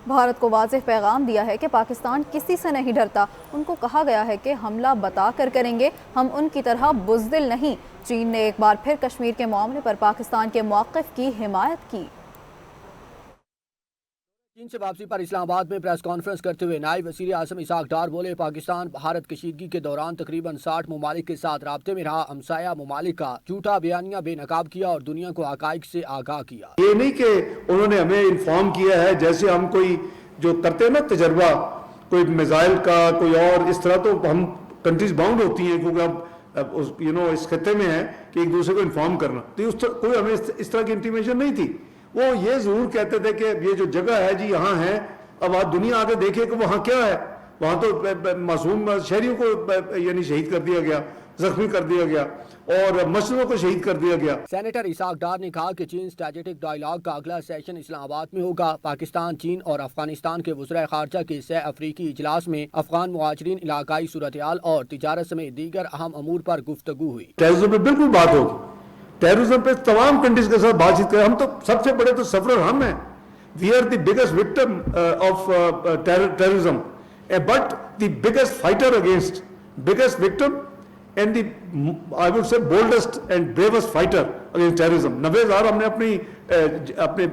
بھارت کو واضح پیغام دیا ہے کہ پاکستان کسی سے نہیں ڈرتا۔ ان کو کہا گیا ہے کہ حملہ بتا کر کریں گے، ہم ان کی طرح بزدل نہیں۔ چین نے ایک بار پھر کشمیر کے معاملے پر پاکستان کے موقف کی حمایت کی۔ چین سے واپسی پر اسلام آباد میں پریس کانفرنس کرتے ہوئے نائب وزیر اعظم اسحاق ڈار بولے، پاکستان بھارت کشیدگی کے دوران تقریباً 60 ممالک کے ساتھ رابطے میں رہا، ہمسایہ ممالک کا جھوٹا بیانیہ بے نقاب کیا اور دنیا کو حقائق سے آگاہ کیا۔ یہ نہیں کہ انہوں نے ہمیں انفارم کیا ہے جیسے ہم کوئی جو کرتے ہیں نا تجربہ کوئی میزائل کا کوئی اور اس طرح، تو ہم کنٹریز باؤنڈ ہوتی ہیں کیونکہ اب اس خطے میں ہے کہ ایک دوسرے کو انفارم کرنا، تو کوئی ہمیں اس طرح کی انٹیمیشن نہیں تھی۔ وہ یہ ضرور کہتے تھے کہ یہ جو جگہ ہے جی یہاں ہے، اب آج دنیا آگے دیکھے کہ وہاں کیا ہے، وہاں تو معصوم شہریوں کو یعنی شہید کر دیا گیا، زخمی کر دیا گیا اور مسجدوں کو شہید کر دیا گیا۔ سینیٹر اسحاق ڈار نے کہا کہ چین اسٹریٹجک ڈائیلاگ کا اگلا سیشن اسلام آباد میں ہوگا۔ پاکستان، چین اور افغانستان کے وزرائے خارجہ کے سہ افریقی اجلاس میں افغان مہاجرین، علاقائی صورتحال اور تجارت سمیت دیگر اہم امور پر گفتگو ہوئی۔ ٹیررزم پہ بالکل بات ہوگی، ٹیررزم پہ تمام کنٹریز کے ساتھ بات چیت کریں۔ ہم تو سب سے بڑے تو سفرر ہم ہیں، we are the biggest victim of terrorism but the biggest fighter against, biggest victim and the I would say boldest and bravest fighter against terrorism. 90,000 ہم نے اپنے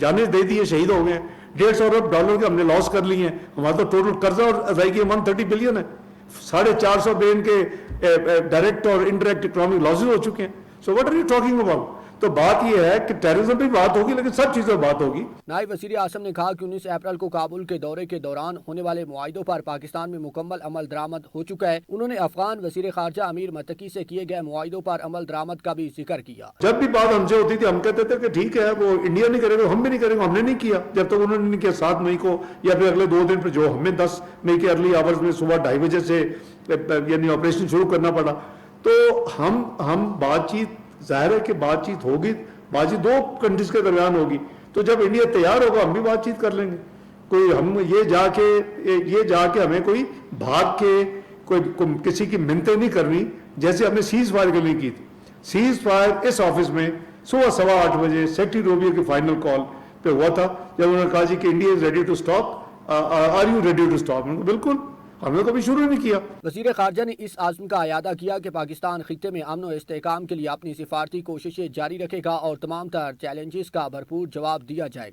جانیں دے دی، شہید ہو گئے ہیں، $150 ارب کے ہم نے لاس کر لی ہیں۔ ہمارا تو ٹوٹل قرضہ اور ادائیگی 130 بلین ہے، 450 بلین کے ڈائریکٹ اور انڈائریکٹ اکنامک لاسز ہو چکے ہیں۔ So what are you talking about? تو بات یہ ہے کہ ٹیررزم پہ بات ہوگی لیکن سب چیزوں پہ بات ہوگی۔ نائب وزیر اعظم نے کہا کہ 19 اپریل کو کابل کے دورے کے دوران ہونے والے معاہدوں پر پاکستان میں مکمل عمل درآمد ہو چکا ہے۔ انہوں نے افغان وزیر خارجہ امیر متقی سے کیے گئے معاہدوں پر عمل درآمد کا بھی ذکر کیا۔ جب بھی بات ہم سے ہوتی تھی ہم کہتے تھے کہ ٹھیک ہے وہ انڈیا نہیں کرے گا، ہم بھی نہیں کریں گے، ہم نے نہیں کیا جب تک انہوں نے نہیں کیا 7 مئی کو یا پھر اگلے 2 دن پہ جو ہمیں 10 مئی کے ارلی آورز میں صبح 2:30 بجے سے یعنی آپریشن شروع کرنا پڑا۔ تو ہم بات چیت ظاہر ہے کہ بات چیت ہوگی، بات چیت 2 کنٹریز کے درمیان ہوگی، تو جب انڈیا تیار ہوگا ہم بھی بات چیت کر لیں گے۔ کوئی ہم یہ جا کے ہمیں کوئی بھاگ کے کوئی کسی کی منتیں نہیں کرنی، جیسے ہم نے سیز فائر کے لیے کی تھی۔ سیز فائر اس آفس میں صبح 8:15 بجے سیکٹری روبیو کی فائنل کال پہ ہوا تھا، جب انہوں نے کہا جی کہ India is ready to stop, are you ready to stop? بالکل، ہم نے کبھی شروع نہیں کیا۔ وزیر خارجہ نے اس عزم کا اعادہ کیا کہ پاکستان خطے میں امن و استحکام کے لیے اپنی سفارتی کوششیں جاری رکھے گا اور تمام تر چیلنجز کا بھرپور جواب دیا جائے گا۔